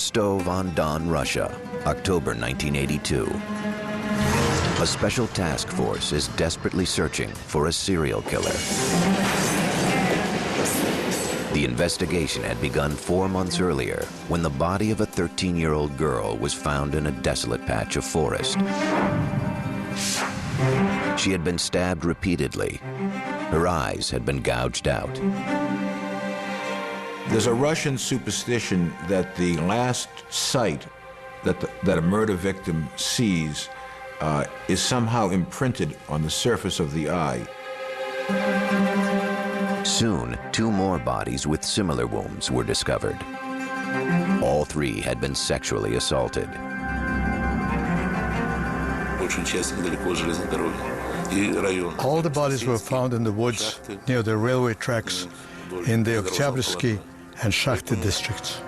Rostov-on-Don, Russia, October 1982. A special task force is desperately searching for a serial killer. The investigation had begun 4 months earlier when the body of a 13-year-old girl was found in a desolate patch of forest. She had been stabbed repeatedly. Her eyes had been gouged out. There's a Russian superstition that the last sight that a murder victim sees is somehow imprinted on the surface of the eye. Soon, 2 more bodies with similar wounds were discovered. All 3 had been sexually assaulted. All the bodies were found in the woods near the railway tracks in the Oktябрьsky and Shakhty districts.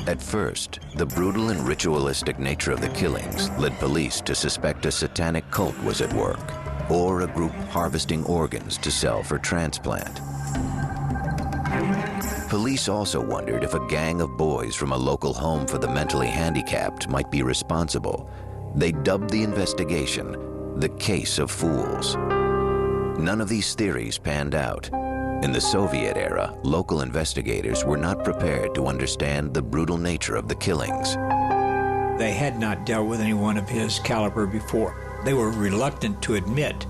At first, the brutal and ritualistic nature of the killings led police to suspect a satanic cult was at work, or a group harvesting organs to sell for transplant. Police also wondered if a gang of boys from a local home for the mentally handicapped might be responsible. They dubbed the investigation the Case of Fools. None of these theories panned out. In the Soviet era, local investigators were not prepared to understand the brutal nature of the killings. They had not dealt with anyone of his caliber before. They were reluctant to admit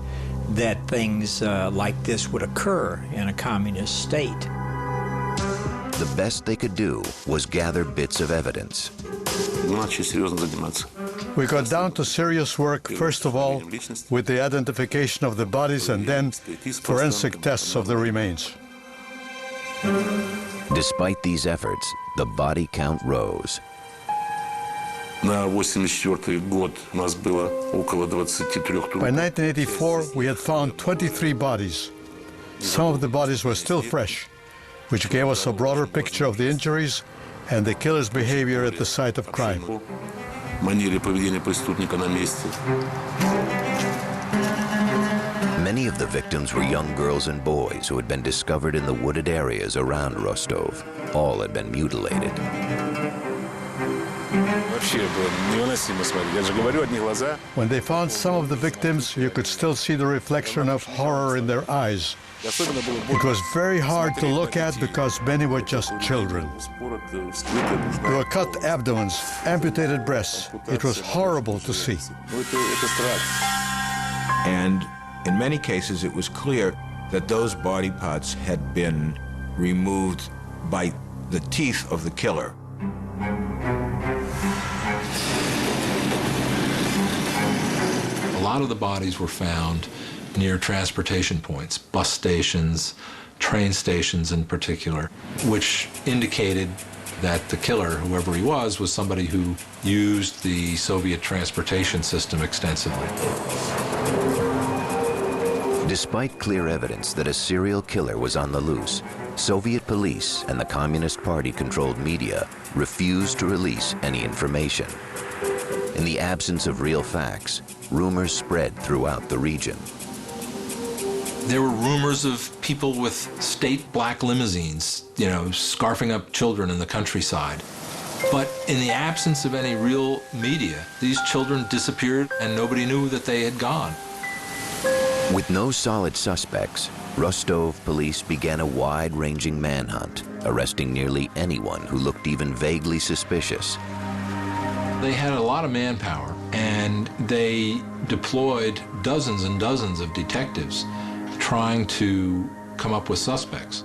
that things like this would occur in a communist state. The best they could do was gather bits of evidence. We got down to serious work, first of all, with the identification of the bodies and then forensic tests of the remains. Despite these efforts, the body count rose. By 1984, we had found 23 bodies. Some of the bodies were still fresh, which gave us a broader picture of the injuries and the killer's behavior at the site of crime. Many of the victims were young girls and boys who had been discovered in the wooded areas around Rostov. All had been mutilated. When they found some of the victims, you could still see the reflection of horror in their eyes. It was very hard to look at because many were just children. There were cut abdomens, amputated breasts. It was horrible to see. And in many cases, it was clear that those body parts had been removed by the teeth of the killer. A lot of the bodies were found near transportation points, bus stations, train stations in particular, which indicated that the killer, whoever he was somebody who used the Soviet transportation system extensively. Despite clear evidence that a serial killer was on the loose, Soviet police and the Communist Party-controlled media refused to release any information. In the absence of real facts, rumors spread throughout the region. There were rumors of people with state black limousines, scarfing up children in the countryside. But in the absence of any real media, these children disappeared and nobody knew that they had gone. With no solid suspects, Rostov police began a wide-ranging manhunt, arresting nearly anyone who looked even vaguely suspicious. They had a lot of manpower, and they deployed dozens and dozens of detectives trying to come up with suspects.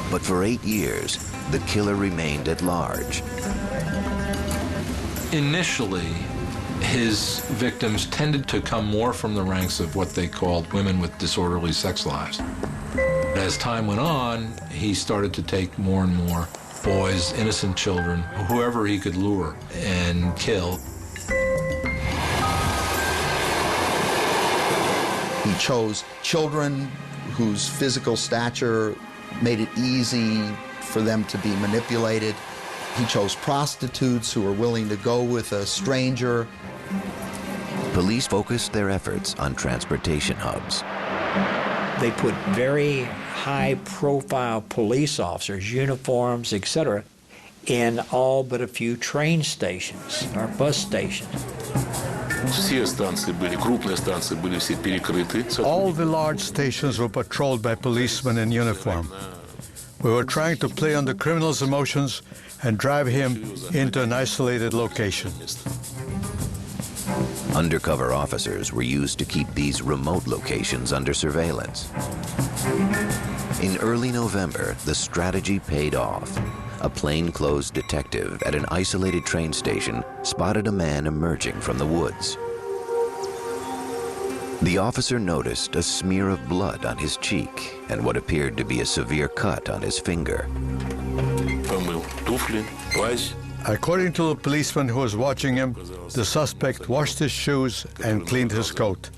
But for 8 years, the killer remained at large. Initially, his victims tended to come more from the ranks of what they called women with disorderly sex lives. As time went on, he started to take more and more boys, innocent children, whoever he could lure and kill. He chose children whose physical stature made it easy for them to be manipulated. He chose prostitutes who were willing to go with a stranger. Police focused their efforts on transportation hubs. They put very high-profile police officers, uniforms, etc., in all but a few train stations or bus stations. All the large stations were patrolled by policemen in uniform. We were trying to play on the criminal's emotions and drive him into an isolated location. Undercover officers were used to keep these remote locations under surveillance. In early November, the strategy paid off. A plainclothes detective at an isolated train station spotted a man emerging from the woods. The officer noticed a smear of blood on his cheek and what appeared to be a severe cut on his finger. According to the policeman who was watching him, the suspect washed his shoes and cleaned his coat.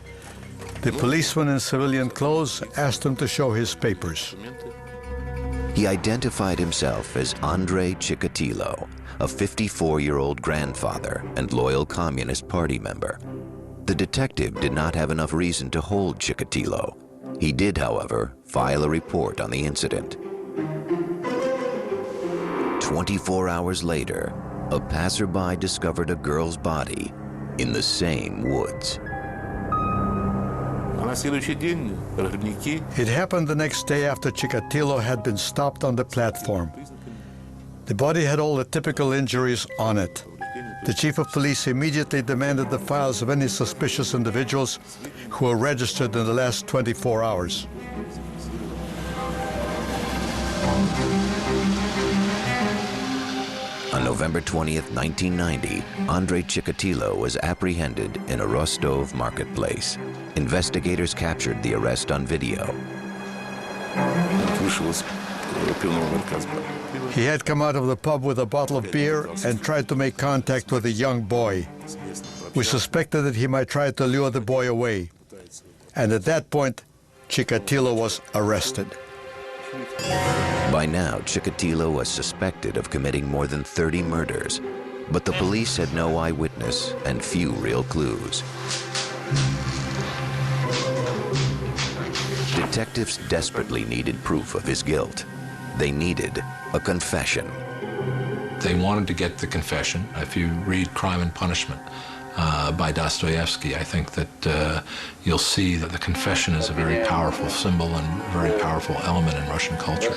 The policeman in civilian clothes asked him to show his papers. He identified himself as Andrei Chikatilo, a 54-year-old grandfather and loyal Communist Party member. The detective did not have enough reason to hold Chikatilo. He did, however, file a report on the incident. 24 hours later, a passerby discovered a girl's body in the same woods. It happened the next day after Chikatilo had been stopped on the platform. The body had all the typical injuries on it. The chief of police immediately demanded the files of any suspicious individuals who were registered in the last 24 hours. On November 20th, 1990, Andrei Chikatilo was apprehended in a Rostov marketplace. Investigators captured the arrest on video. He had come out of the pub with a bottle of beer and tried to make contact with a young boy. We suspected that he might try to lure the boy away. And at that point, Chikatilo was arrested. By now, Chikatilo was suspected of committing more than 30 murders, but the police had no eyewitness and few real clues. Detectives desperately needed proof of his guilt. They needed a confession. They wanted to get the confession. If you read Crime and Punishment by Dostoevsky, I think that you'll see that the confession is a very powerful symbol and a very powerful element in Russian culture.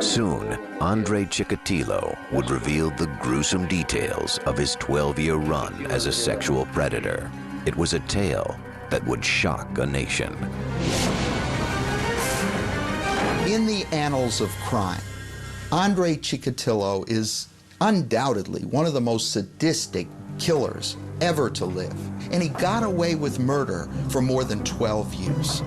Soon, Andrei Chikatilo would reveal the gruesome details of his 12-year run as a sexual predator. It was a tale that would shock a nation. In the annals of crime, Andrei Chikatilo is undoubtedly one of the most sadistic killers ever to live. And he got away with murder for more than 12 years.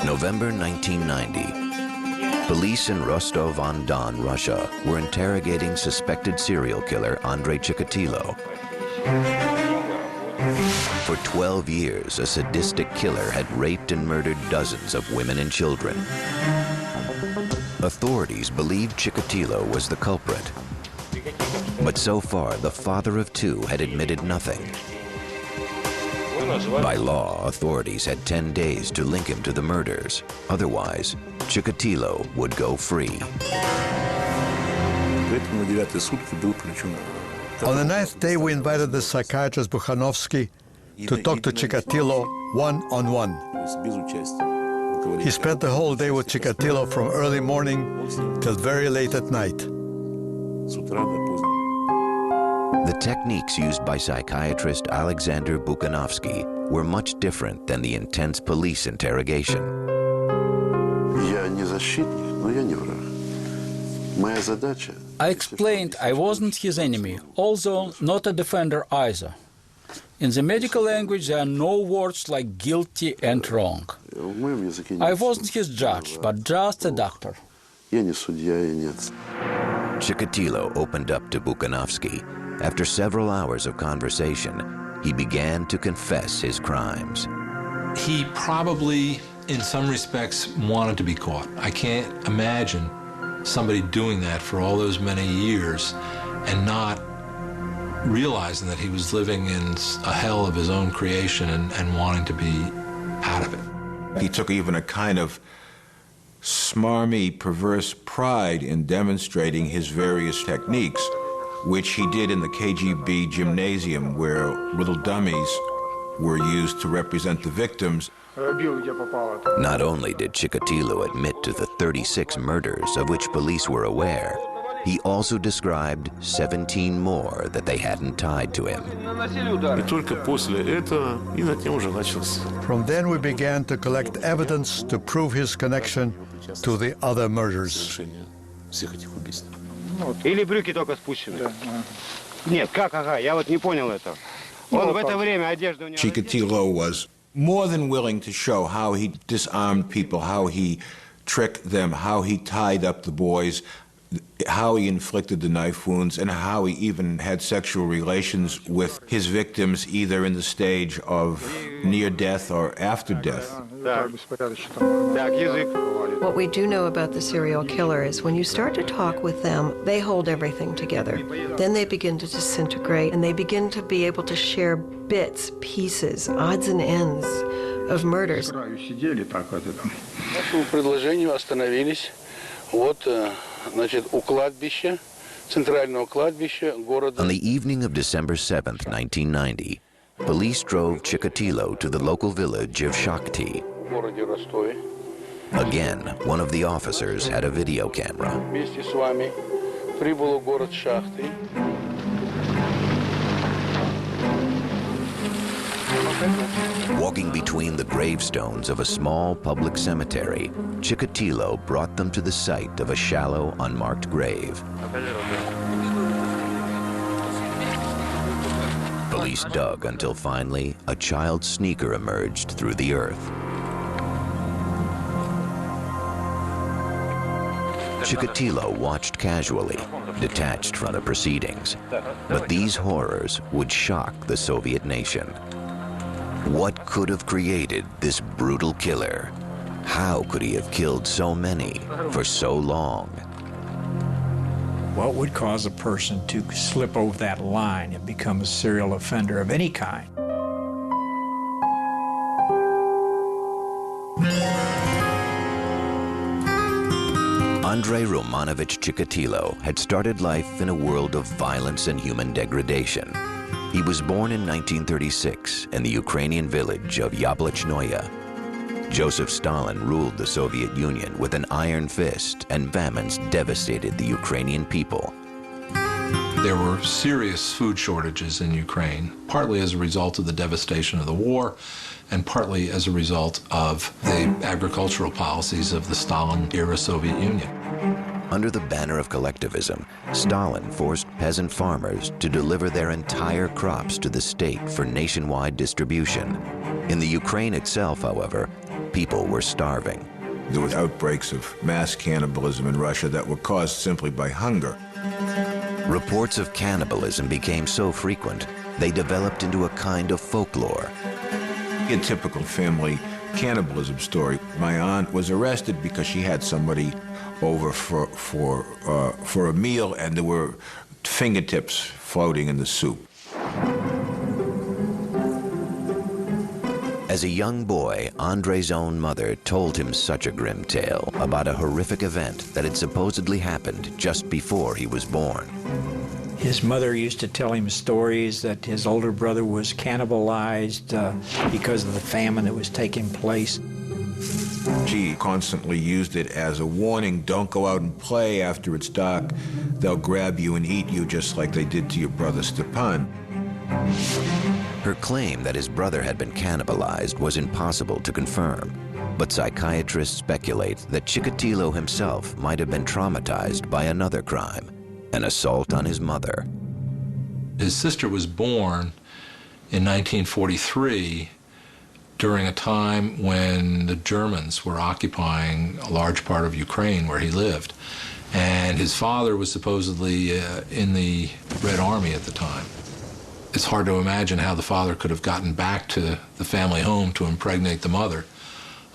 November 1990. Police in Rostov-on-Don, Russia, were interrogating suspected serial killer Andrei Chikatilo. For 12 years, a sadistic killer had raped and murdered dozens of women and children. Authorities believed Chikatilo was the culprit. But so far, the father of two had admitted nothing. By law, authorities had 10 days to link him to the murders. Otherwise, Chikatilo would go free. On the 9th day, we invited the psychiatrist Bukhanovsky to talk to Chikatilo one-on-one. He spent the whole day with Chikatilo from early morning till very late at night. The techniques used by psychiatrist Alexander Bukhanovsky were much different than the intense police interrogation. I explained I wasn't his enemy, although not a defender either. In the medical language, there are no words like guilty and wrong. I wasn't his judge, but just a doctor. Chikatilo opened up to Bukhanovsky. After several hours of conversation, he began to confess his crimes. He probably, in some respects, wanted to be caught. I can't imagine somebody doing that for all those many years and not realizing that he was living in a hell of his own creation and wanting to be out of it. He took even a kind of smarmy, perverse pride in demonstrating his various techniques, which he did in the KGB gymnasium, where little dummies were used to represent the victims. Not only did Chikatilo admit to the 36 murders of which police were aware, he also described 17 more that they hadn't tied to him. From then we began to collect evidence to prove his connection to the other murders. Или брюки только спущены? Нет, как, ага, я вот не понял это. Он в это время одежда у него... Chikatilo was more than willing to show how he disarmed people, how he tricked them, how he tied up the boys, how he inflicted the knife wounds, and how he even had sexual relations with his victims, either in the stage of near death or after death. What we do know about the serial killer is when you start to talk with them, they hold everything together. Then they begin to disintegrate, and they begin to be able to share bits, pieces, odds and ends of murders. On the evening of December 7th, 1990, police drove Chikatilo to the local village of Shakhty. Again, one of the officers had a video camera. Walking between the gravestones of a small public cemetery, Chikatilo brought them to the site of a shallow, unmarked grave. Police dug until finally a child's sneaker emerged through the earth. Chikatilo watched casually, detached from the proceedings. But these horrors would shock the Soviet nation. What could have created this brutal killer? How could he have killed so many for so long? What would cause a person to slip over that line and become a serial offender of any kind? Andrei Romanovich Chikatilo had started life in a world of violence and human degradation. He was born in 1936 in the Ukrainian village of Yablachnoye. Joseph Stalin ruled the Soviet Union with an iron fist, and famines devastated the Ukrainian people. There were serious food shortages in Ukraine, partly as a result of the devastation of the war, and partly as a result of the agricultural policies of the Stalin-era Soviet Union. Under the banner of collectivism, Stalin forced peasant farmers to deliver their entire crops to the state for nationwide distribution. In the Ukraine itself, however, people were starving. There were outbreaks of mass cannibalism in Russia that were caused simply by hunger. Reports of cannibalism became so frequent, they developed into a kind of folklore. A typical family cannibalism story. My aunt was arrested because she had somebody over for a meal, and there were fingertips floating in the soup. As a young boy, Andrei's own mother told him such a grim tale about a horrific event that had supposedly happened just before he was born. His mother used to tell him stories that his older brother was cannibalized because of the famine that was taking place. She constantly used it as a warning: don't go out and play after it's dark. They'll grab you and eat you just like they did to your brother Stepan. Her claim that his brother had been cannibalized was impossible to confirm, but psychiatrists speculate that Chikatilo himself might have been traumatized by another crime, an assault on his mother. His sister was born in 1943 during a time when the Germans were occupying a large part of Ukraine where he lived. And his father was supposedly in the Red Army at the time. It's hard to imagine how the father could have gotten back to the family home to impregnate the mother.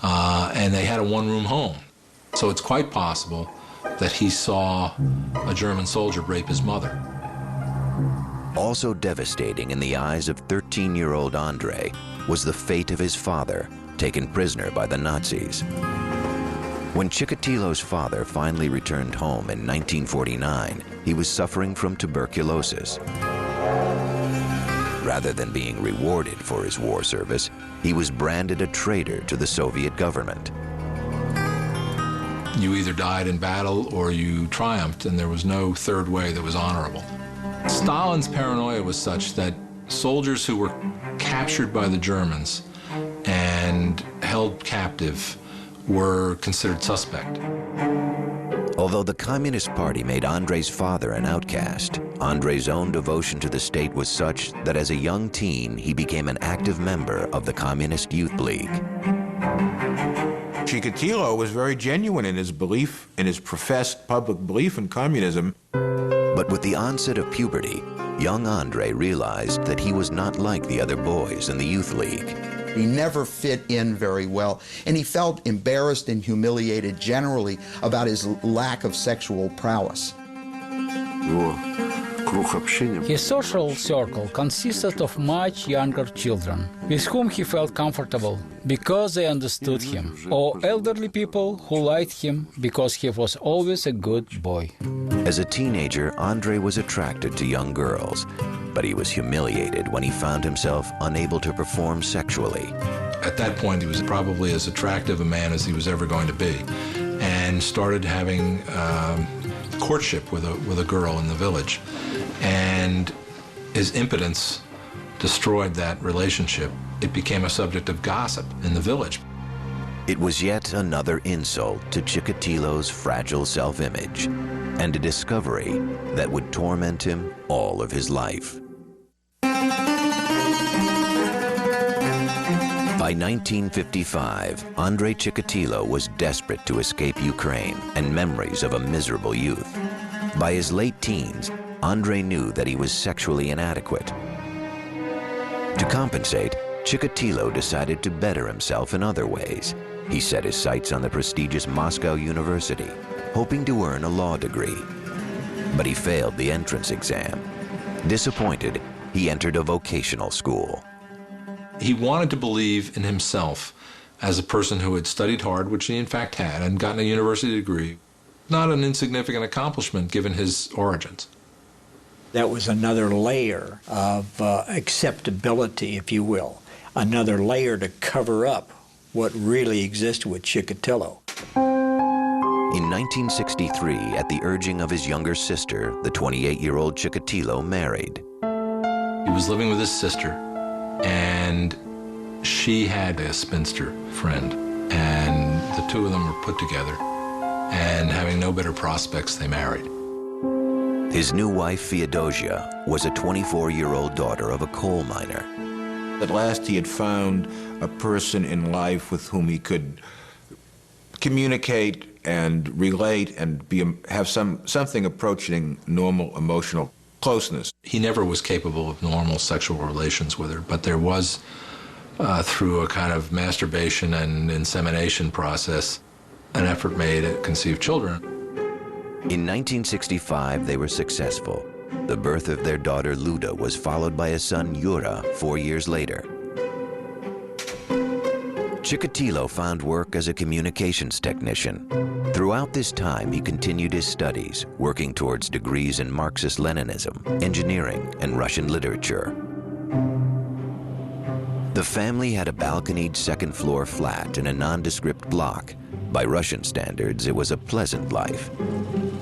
And they had a one-room home. So it's quite possible that he saw a German soldier rape his mother. Also devastating in the eyes of 13-year-old Andrei was the fate of his father, taken prisoner by the Nazis. When Chikatilo's father finally returned home in 1949, he was suffering from tuberculosis. Rather than being rewarded for his war service, he was branded a traitor to the Soviet government. You either died in battle or you triumphed, and there was no third way that was honorable. Stalin's paranoia was such that soldiers who were captured by the Germans and held captive were considered suspect. Although the Communist Party made Andrei's father an outcast, Andrei's own devotion to the state was such that as a young teen, he became an active member of the Communist Youth League. Chikatilo was very genuine in his belief, in his professed public belief in communism. But with the onset of puberty, young Andrei realized that he was not like the other boys in the Youth League. He never fit in very well, and he felt embarrassed and humiliated generally about his lack of sexual prowess. His social circle consisted of much younger children, with whom he felt comfortable because they understood him, or elderly people who liked him because he was always a good boy. As a teenager, Andrei was attracted to young girls, but he was humiliated when he found himself unable to perform sexually. At that point, he was probably as attractive a man as he was ever going to be, and started having courtship with a girl in the village. And his impotence destroyed that relationship. It became a subject of gossip in the village. It was yet another insult to Chikatilo's fragile self-image, and a discovery that would torment him all of his life. By 1955, Andrei Chikatilo was desperate to escape Ukraine and memories of a miserable youth. By his late teens, Andrei knew that he was sexually inadequate. To compensate, Chikatilo decided to better himself in other ways. He set his sights on the prestigious Moscow University, hoping to earn a law degree. But he failed the entrance exam. Disappointed, he entered a vocational school. He wanted to believe in himself as a person who had studied hard, which he in fact had, and gotten a university degree. Not an insignificant accomplishment given his origins. That was another layer of acceptability, if you will, another layer to cover up what really existed with Chikatilo. In 1963, at the urging of his younger sister, the 28-year-old Chikatilo married. He was living with his sister, and she had a spinster friend, and the two of them were put together, and having no better prospects, they married. His new wife, Feodosia, was a 24-year-old daughter of a coal miner. At last he had found a person in life with whom he could communicate and relate and have something approaching normal emotional closeness. He never was capable of normal sexual relations with her, but there was, through a kind of masturbation and insemination process, an effort made to conceive children. In 1965, they were successful. The birth of their daughter, Luda, was followed by a son, Yura, 4 years later. Chikatilo found work as a communications technician. Throughout this time, he continued his studies, working towards degrees in Marxist-Leninism, engineering, and Russian literature. The family had a balconied second-floor flat in a nondescript block. By Russian standards, it was a pleasant life.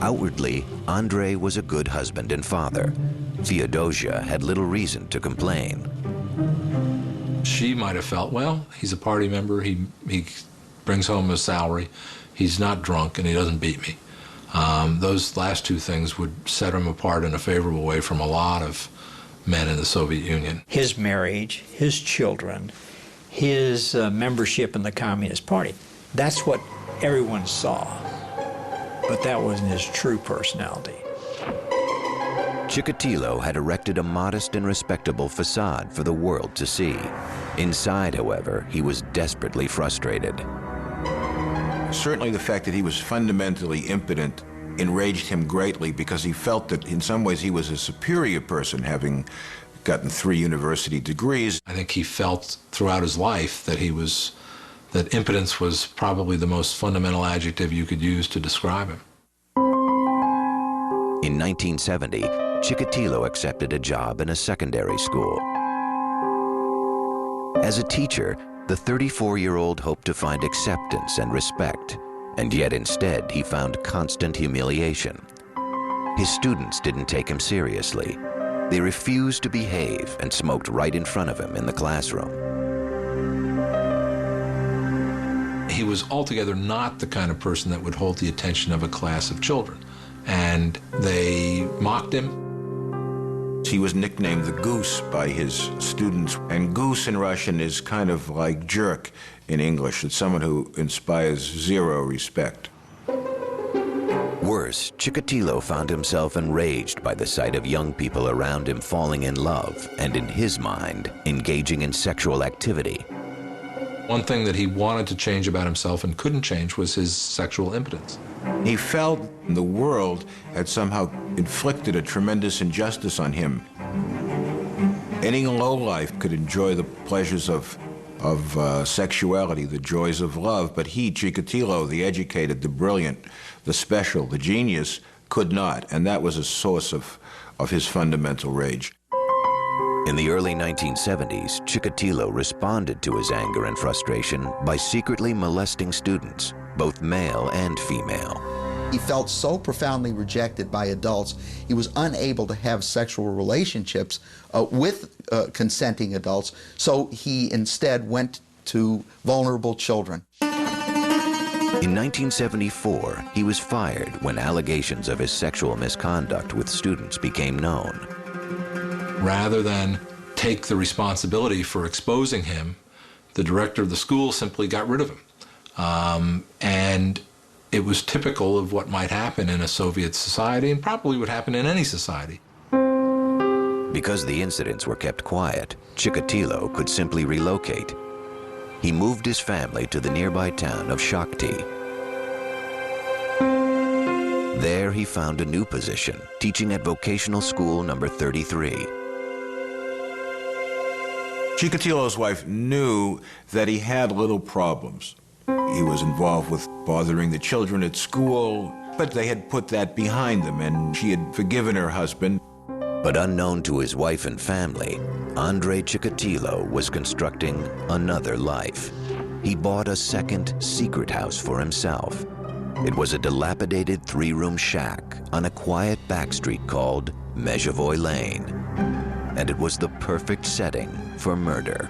Outwardly, Andrei was a good husband and father. Feodosia had little reason to complain. She might have felt, well, he's a party member, he brings home a salary, he's not drunk, and he doesn't beat me. Those last two things would set him apart in a favorable way from a lot of men in the Soviet Union. His marriage, his children, his membership in the Communist Party, that's what everyone saw. But that wasn't his true personality. Chikatilo had erected a modest and respectable facade for the world to see. Inside, however, he was desperately frustrated. Certainly the fact that he was fundamentally impotent enraged him greatly because he felt that in some ways he was a superior person, having gotten 3 university degrees. I think he felt throughout his life that that impotence was probably the most fundamental adjective you could use to describe him. In 1970, Chikatilo accepted a job in a secondary school. As a teacher, the 34-year-old hoped to find acceptance and respect, and yet instead he found constant humiliation. His students didn't take him seriously. They refused to behave and smoked right in front of him in the classroom. He was altogether not the kind of person that would hold the attention of a class of children, and they mocked him. He was nicknamed the Goose by his students, and goose in Russian is kind of like jerk in English. It's someone who inspires zero respect. Worse, Chikatilo found himself enraged by the sight of young people around him falling in love and, in his mind, engaging in sexual activity. One thing that he wanted to change about himself and couldn't change was his sexual impotence. He felt the world had somehow inflicted a tremendous injustice on him. Any lowlife could enjoy the pleasures of sexuality, the joys of love, but he, Chikatilo, the educated, the brilliant, the special, the genius, could not, and that was a source of his fundamental rage. In the early 1970s, Chikatilo responded to his anger and frustration by secretly molesting students, both male and female. He felt so profoundly rejected by adults, he was unable to have sexual relationships with consenting adults, so he instead went to vulnerable children. In 1974, he was fired when allegations of his sexual misconduct with students became known. Rather than take the responsibility for exposing him, the director of the school simply got rid of him. And it was typical of what might happen in a Soviet society and probably would happen in any society. Because the incidents were kept quiet, Chikatilo could simply relocate. He moved his family to the nearby town of Shakhty. There he found a new position, teaching at vocational school number 33. Chikatilo's wife knew that he had little problems. He was involved with bothering the children at school, but they had put that behind them, and she had forgiven her husband. But unknown to his wife and family, Andrei Chikatilo was constructing another life. He bought a second secret house for himself. It was a dilapidated 3-room shack on a quiet back street called Mezhevoy Lane. And it was the perfect setting for murder.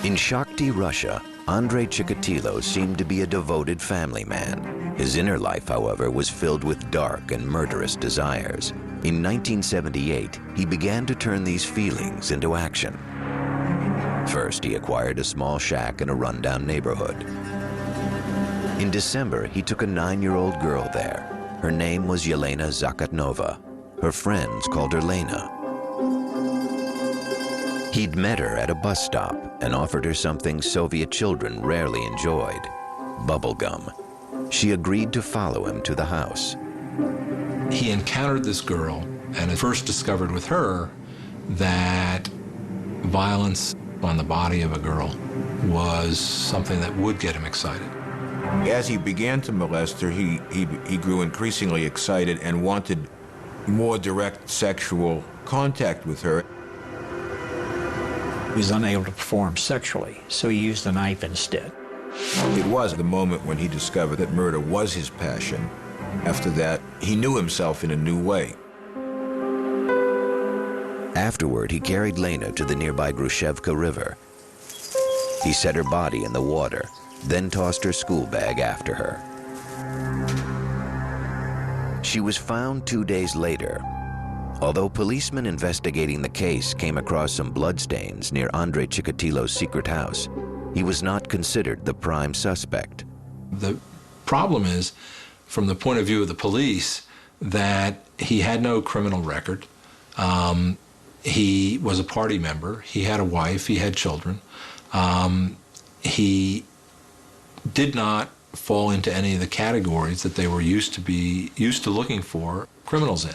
In Shakhty, Russia, Andrei Chikatilo seemed to be a devoted family man. His inner life, however, was filled with dark and murderous desires. In 1978, he began to turn these feelings into action. First, he acquired a small shack in a rundown neighborhood. In December, he took a 9-year-old girl there. Her name was Yelena Zakatnova. Her friends called her Lena. He'd met her at a bus stop and offered her something Soviet children rarely enjoyed, bubblegum. She agreed to follow him to the house. He encountered this girl and had first discovered with her that violence on the body of a girl was something that would get him excited. As he began to molest her, he grew increasingly excited and wanted more direct sexual contact with her. He was unable to perform sexually, so he used a knife instead. It was the moment when he discovered that murder was his passion. After that, he knew himself in a new way. Afterward, he carried Lena to the nearby Grushevka River. He set her body in the water, then tossed her school bag after her. She was found 2 days later. Although policemen investigating the case came across some bloodstains near Andrei Chikatilo's secret house, he was not considered the prime suspect. The problem is, from the point of view of the police, that he had no criminal record. He was a party member. He had a wife. He had children. he did not fall into any of the categories that they were used to looking for criminals in.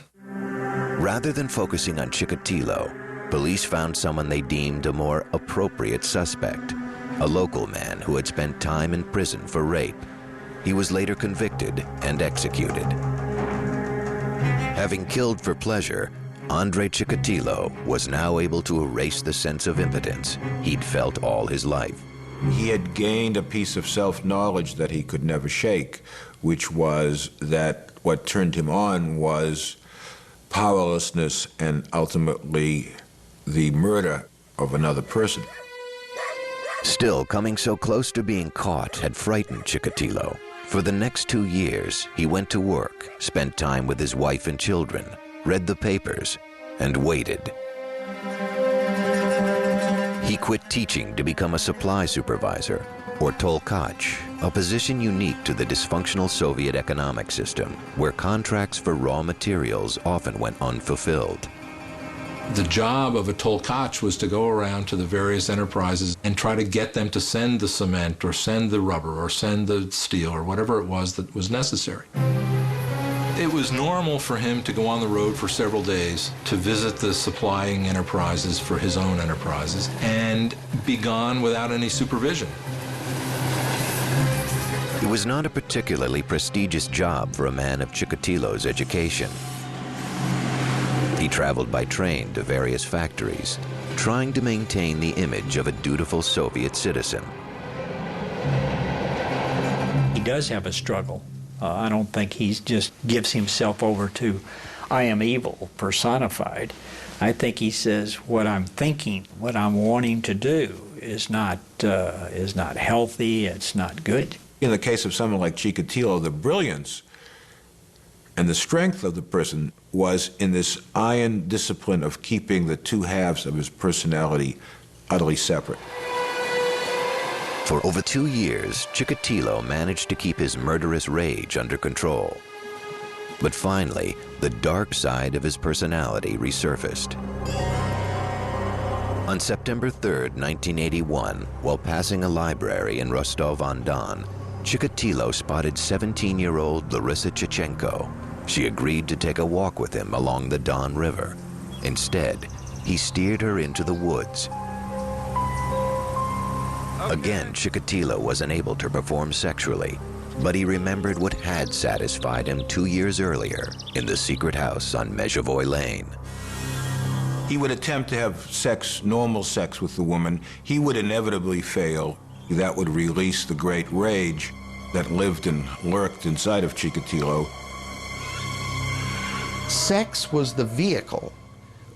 Rather than focusing on Chikatilo, police found someone they deemed a more appropriate suspect, a local man who had spent time in prison for rape. He was later convicted and executed. Having killed for pleasure, Andrei Chikatilo was now able to erase the sense of impotence he'd felt all his life. He had gained a piece of self-knowledge that he could never shake, which was that what turned him on was powerlessness and ultimately the murder of another person. Still, coming so close to being caught had frightened Chikatilo. For the next 2 years, he went to work, spent time with his wife and children, read the papers, and waited. He quit teaching to become a supply supervisor, or tolkach, a position unique to the dysfunctional Soviet economic system, where contracts for raw materials often went unfulfilled. The job of a tolkach was to go around to the various enterprises and try to get them to send the cement or send the rubber or send the steel or whatever it was that was necessary. It was normal for him to go on the road for several days to visit the supplying enterprises for his own enterprises and be gone without any supervision. It was not a particularly prestigious job for a man of Chikatilo's education. He traveled by train to various factories, trying to maintain the image of a dutiful Soviet citizen. He does have a struggle. I don't think he just gives himself over to, I am evil, personified. I think he says, what I'm thinking, what I'm wanting to do is not healthy, it's not good. In the case of someone like Chikatilo, the brilliance and the strength of the person was in this iron discipline of keeping the two halves of his personality utterly separate. For over 2 years, Chikatilo managed to keep his murderous rage under control. But finally, the dark side of his personality resurfaced. On September 3rd, 1981, while passing a library in Rostov-on-Don, Chikatilo spotted 17-year-old Larissa Chichenko. She agreed to take a walk with him along the Don River. Instead, he steered her into the woods. Again, Chikatilo was unable to perform sexually, but he remembered what had satisfied him 2 years earlier in the secret house on Mezhevoy Lane. He would attempt to have sex, normal sex with the woman. He would inevitably fail. That would release the great rage that lived and lurked inside of Chikatilo. Sex was the vehicle,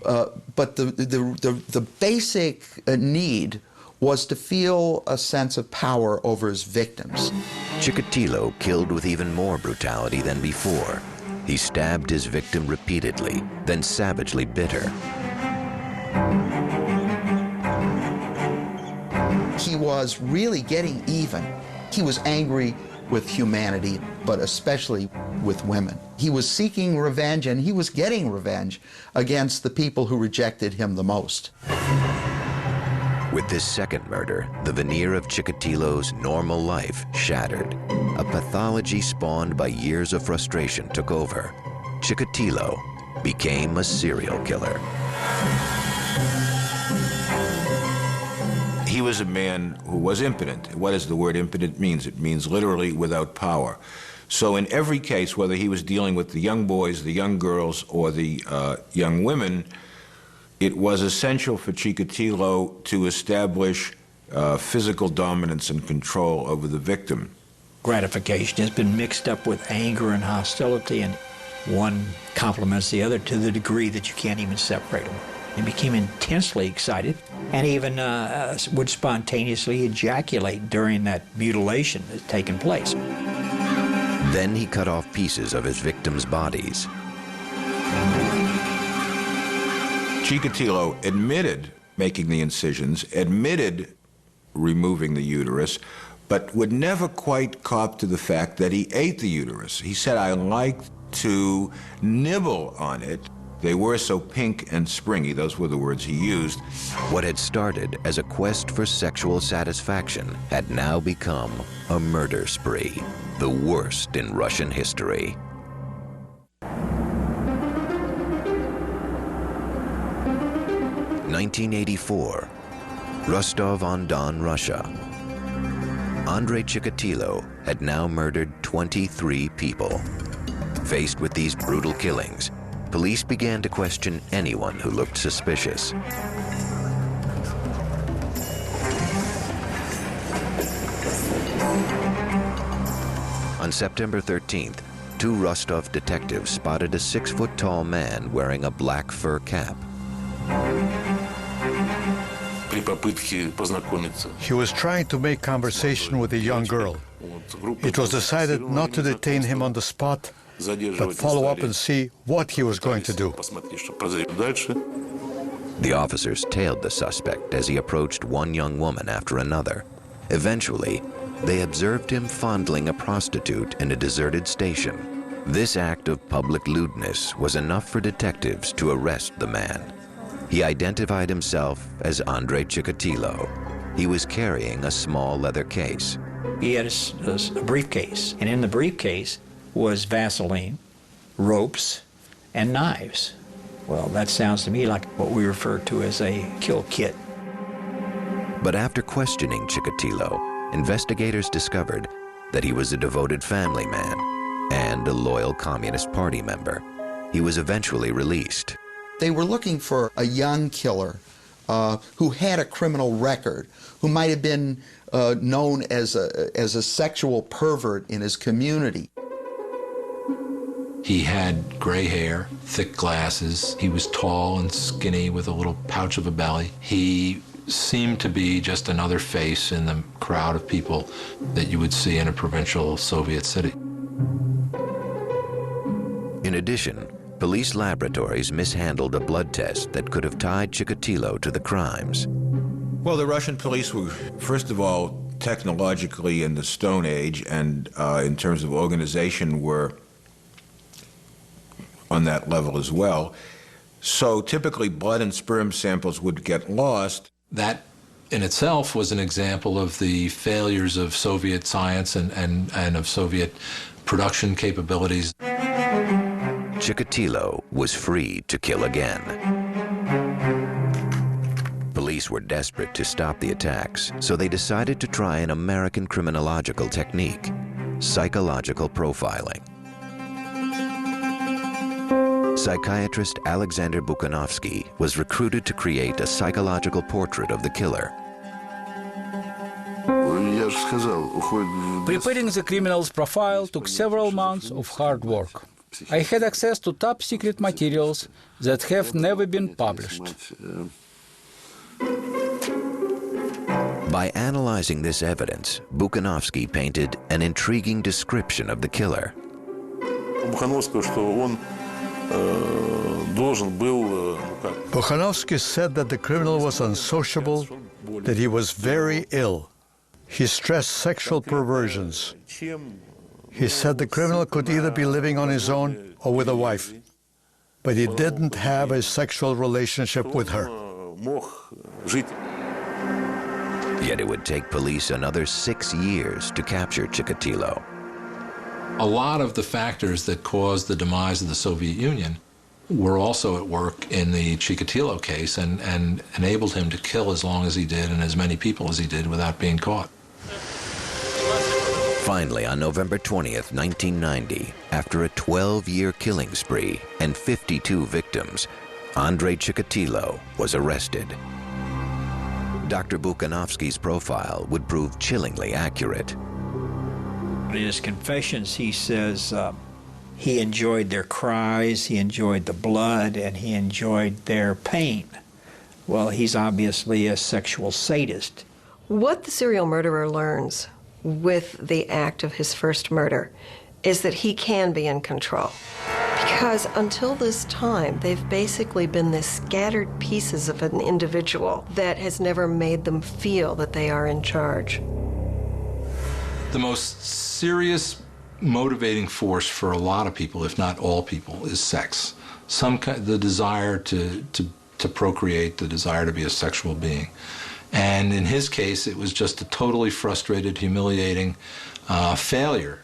but the basic need was to feel a sense of power over his victims. Chikatilo killed with even more brutality than before. He stabbed his victim repeatedly, then savagely bit her. He was really getting even. He was angry with humanity, but especially with women. He was seeking revenge, and he was getting revenge against the people who rejected him the most. With this second murder, the veneer of Chikatilo's normal life shattered. A pathology spawned by years of frustration took over. Chikatilo became a serial killer. He was a man who was impotent. What does the word impotent mean? It means literally without power. So in every case, whether he was dealing with the young boys, the young girls, or the young women, it was essential for Chikatilo to establish physical dominance and control over the victim. Gratification has been mixed up with anger and hostility, and one complements the other to the degree that you can't even separate them. He became intensely excited and even would spontaneously ejaculate during that mutilation that had taken place. Then he cut off pieces of his victims' bodies. Chikatilo admitted making the incisions, admitted removing the uterus, but would never quite cop to the fact that he ate the uterus. He said, I liked to nibble on it. They were so pink and springy, those were the words he used. What had started as a quest for sexual satisfaction had now become a murder spree, the worst in Russian history. (1984), Rostov-on-Don, Russia. Andrei Chikatilo had now murdered 23 people. Faced with these brutal killings, police began to question anyone who looked suspicious. On September 13th, 2 Rostov detectives spotted a 6-foot-tall man wearing a black fur cap. He was trying to make conversation with a young girl. It was decided not to detain him on the spot, but follow up and see what he was going to do. The officers tailed the suspect as he approached one young woman after another. Eventually, they observed him fondling a prostitute in a deserted station. This act of public lewdness was enough for detectives to arrest the man. He identified himself as Andrei Chikatilo. He was carrying a small leather case. He had a briefcase, and in the briefcase was Vaseline, ropes, and knives. Well, that sounds to me like what we refer to as a kill kit. But after questioning Chikatilo, investigators discovered that he was a devoted family man and a loyal Communist Party member. He was eventually released. They were looking for a young killer who had a criminal record, who might have been known as a sexual pervert in his community. He had gray hair, thick glasses. He was tall and skinny with a little pouch of a belly. He seemed to be just another face in the crowd of people that you would see in a provincial Soviet city. In addition, police laboratories mishandled a blood test that could have tied Chikatilo to the crimes. Well, the Russian police were, first of all, technologically in the Stone Age, and in terms of organization were on that level as well. So typically blood and sperm samples would get lost. That in itself was an example of the failures of Soviet science and of Soviet production capabilities. Chikatilo was free to kill again. Police were desperate to stop the attacks, so they decided to try an American criminological technique, psychological profiling. Psychiatrist Alexander Bukhanovsky was recruited to create a psychological portrait of the killer. Preparing the criminal's profile took several months of hard work. I had access to top secret materials that have never been published. By analyzing this evidence, Bukhanovsky painted an intriguing description of the killer. Bukhanovsky said that the criminal was unsociable, that he was very ill. He stressed sexual perversions. He said the criminal could either be living on his own or with a wife, but he didn't have a sexual relationship with her. Yet it would take police another 6 years to capture Chikatilo. A lot of the factors that caused the demise of the Soviet Union were also at work in the Chikatilo case and enabled him to kill as long as he did and as many people as he did without being caught. Finally, on November 20th, 1990, after a 12-year killing spree and 52 victims, Andrei Chikatilo was arrested. Dr. Bukhanovsky's profile would prove chillingly accurate. In his confessions, he says he enjoyed their cries, he enjoyed the blood, and he enjoyed their pain. Well, he's obviously a sexual sadist. What the serial murderer learns with the act of his first murder is that he can be in control. Because until this time, they've basically been the scattered pieces of an individual that has never made them feel that they are in charge. The most serious motivating force for a lot of people, if not all people, is sex. the desire to procreate, the desire to be a sexual being. And in his case, it was just a totally frustrated, humiliating failure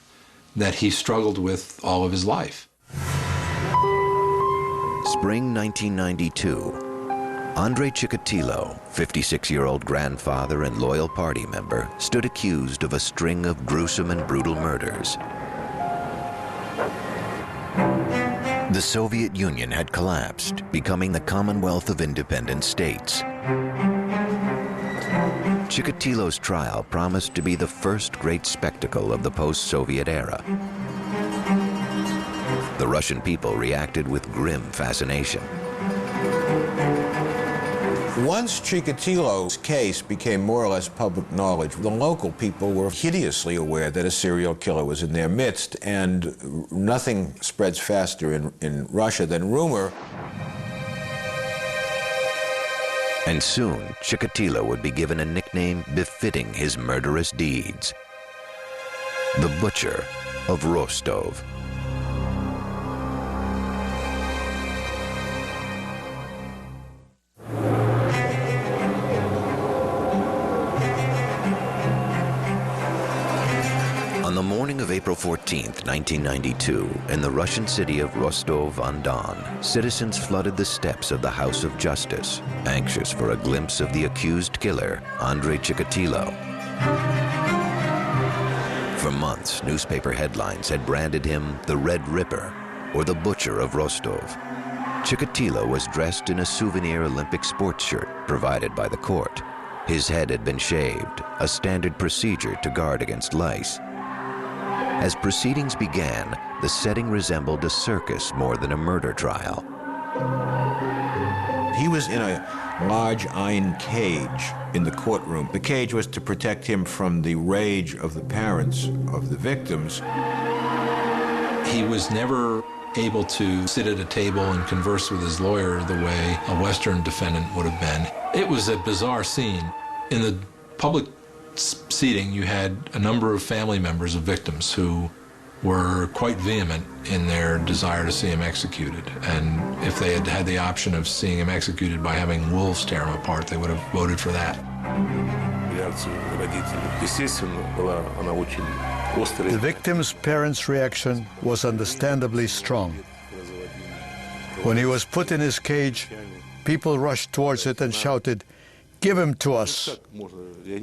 that he struggled with all of his life. Spring 1992. Andrei Chikatilo, 56-year-old grandfather and loyal party member, stood accused of a string of gruesome and brutal murders. The Soviet Union had collapsed, becoming the Commonwealth of Independent States. Chikatilo's trial promised to be the first great spectacle of the post-Soviet era. The Russian people reacted with grim fascination. Once Chikatilo's case became more or less public knowledge, the local people were hideously aware that a serial killer was in their midst, and nothing spreads faster in Russia than rumor. And soon, Chikatilo would be given a nickname befitting his murderous deeds: the Butcher of Rostov. On the morning of April 14th, 1992, in the Russian city of Rostov-on-Don, citizens flooded the steps of the House of Justice, anxious for a glimpse of the accused killer, Andrei Chikatilo. For months, newspaper headlines had branded him the Red Ripper, or the Butcher of Rostov. Chikatilo was dressed in a souvenir Olympic sports shirt provided by the court. His head had been shaved, a standard procedure to guard against lice. As proceedings began, the setting resembled a circus more than a murder trial. He was in a large iron cage in the courtroom. The cage was to protect him from the rage of the parents of the victims. He was never able to sit at a table and converse with his lawyer the way a Western defendant would have been. It was a bizarre scene. In the public seating, you had a number of family members of victims who were quite vehement in their desire to see him executed. And if they had had the option of seeing him executed by having wolves tear him apart, they would have voted for that. The victim's parents' reaction was understandably strong. When he was put in his cage, people rushed towards it and shouted, "Give him to us."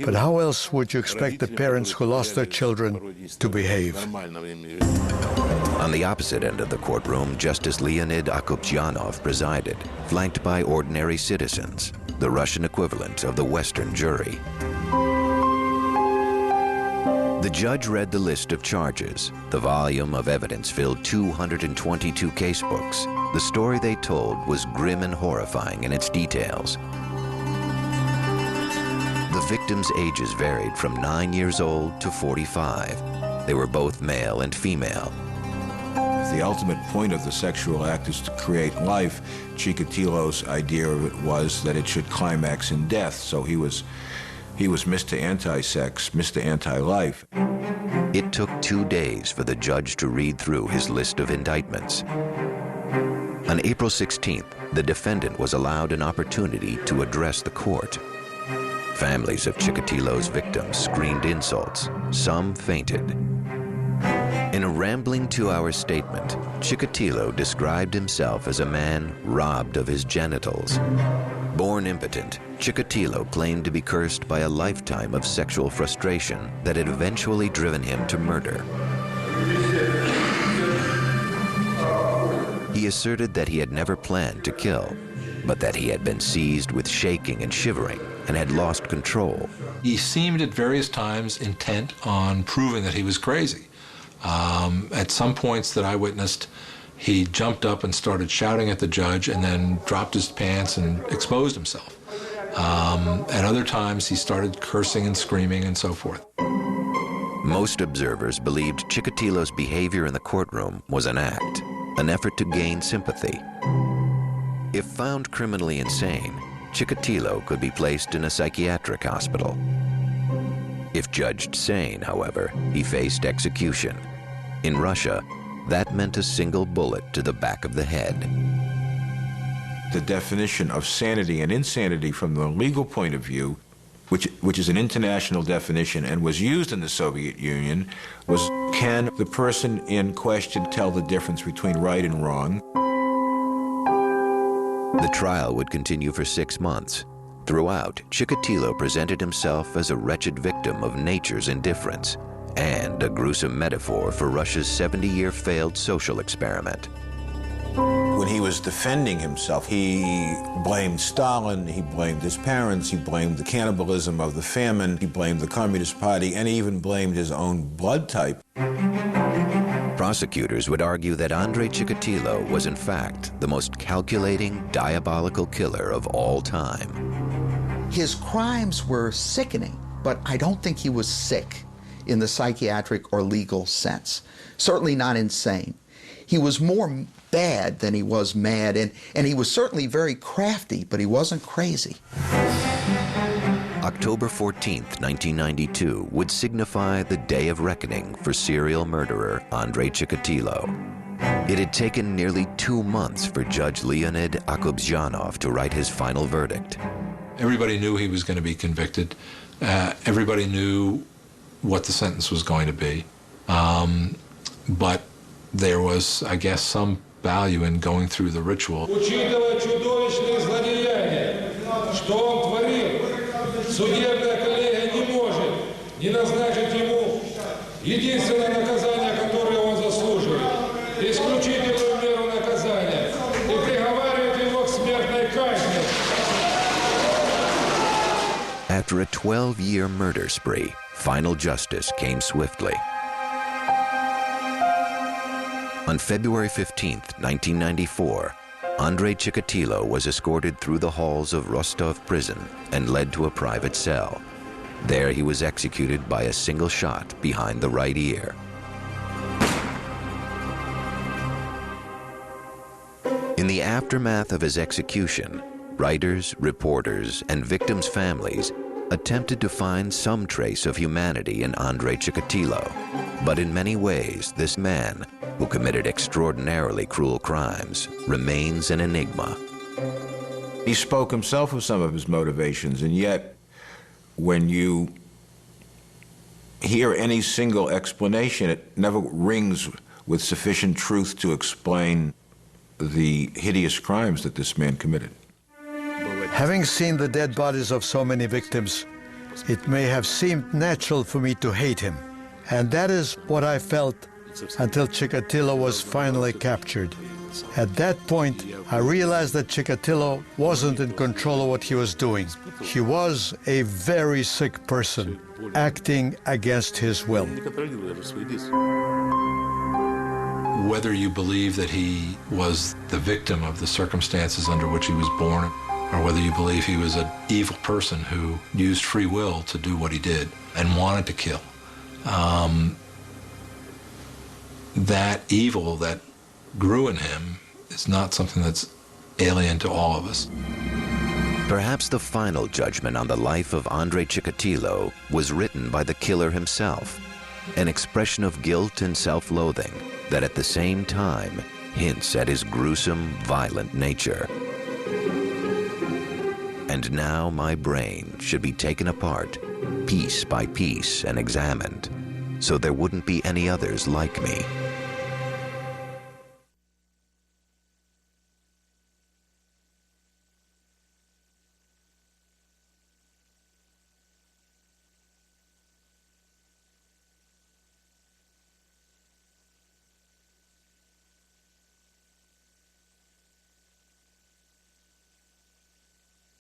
But how else would you expect the parents who lost their children to behave? On the opposite end of the courtroom, Justice Leonid Akopyanov presided, flanked by ordinary citizens, the Russian equivalent of the Western jury. The judge read the list of charges. The volume of evidence filled 222 casebooks. The story they told was grim and horrifying in its details. The victims' ages varied from 9 years old to 45. They were both male and female. If the ultimate point of the sexual act is to create life, Chikatilo's idea of it was that it should climax in death. So he was Mr. Anti-Sex, Mr. Anti-Life. It took 2 days for the judge to read through his list of indictments. On April 16th, the defendant was allowed an opportunity to address the court. Families of Chikatilo's victims screamed insults. Some fainted. In a rambling 2-hour statement, Chikatilo described himself as a man robbed of his genitals. Born impotent, Chikatilo claimed to be cursed by a lifetime of sexual frustration that had eventually driven him to murder. He asserted that he had never planned to kill, but that he had been seized with shaking and shivering and had lost control. He seemed at various times intent on proving that he was crazy. At some points that I witnessed, he jumped up and started shouting at the judge and then dropped his pants and exposed himself. At other times, he started cursing and screaming and so forth. Most observers believed Chikatilo's behavior in the courtroom was an act, an effort to gain sympathy. If found criminally insane, Chikatilo could be placed in a psychiatric hospital. If judged sane, however, he faced execution. In Russia, that meant a single bullet to the back of the head. the definition of sanity and insanity from the legal point of view, which is an international definition and was used in the Soviet Union, was can the person in question tell the difference between right and wrong? The trial would continue for 6 months. Throughout, Chikatilo presented himself as a wretched victim of nature's indifference and a gruesome metaphor for Russia's 70-year failed social experiment. When he was defending himself, he blamed Stalin, he blamed his parents, he blamed the cannibalism of the famine, he blamed the Communist Party, and he even blamed his own blood type. Prosecutors would argue that Andrei Chikatilo was in fact the most calculating, diabolical killer of all time. His crimes were sickening, but I don't think he was sick in the psychiatric or legal sense. Certainly not insane. He was more bad than he was mad, and he was certainly very crafty, but he wasn't crazy. October 14th, 1992 would signify the day of reckoning for serial murderer Andrei Chikatilo. It had taken nearly 2 months for Judge Leonid Akobzhanov to write his final verdict. Everybody knew he was going to be convicted. Everybody knew what the sentence was going to be. But there was, I guess, some value in going through the ritual. Учитывая чудовищные злодеяния, что он творил, судебная коллегия не может не назначить ему единственное наказание, которое он заслуживает, исключительную меру наказания, и приговаривает его к смертной казни. After a 12-year murder spree, final justice came swiftly. On February 15th, 1994, Andrei Chikatilo was escorted through the halls of Rostov prison and led to a private cell. There he was executed by a single shot behind the right ear. In the aftermath of his execution, writers, reporters, and victims' families attempted to find some trace of humanity in Andrei Chikatilo. But in many ways, this man, who committed extraordinarily cruel crimes, remains an enigma. He spoke himself of some of his motivations, and yet when you hear any single explanation, it never rings with sufficient truth to explain the hideous crimes that this man committed. Having seen the dead bodies of so many victims, it may have seemed natural for me to hate him. And that is what I felt until Chikatilo was finally captured. At that point, I realized that Chikatilo wasn't in control of what he was doing. He was a very sick person, acting against his will. Whether you believe that he was the victim of the circumstances under which he was born, or whether you believe he was an evil person who used free will to do what he did and wanted to kill, that evil that grew in him is not something that's alien to all of us. Perhaps the final judgment on the life of Andrei Chikatilo was written by the killer himself, an expression of guilt and self-loathing that at the same time hints at his gruesome, violent nature. And now my brain should be taken apart, piece by piece, and examined, so there wouldn't be any others like me.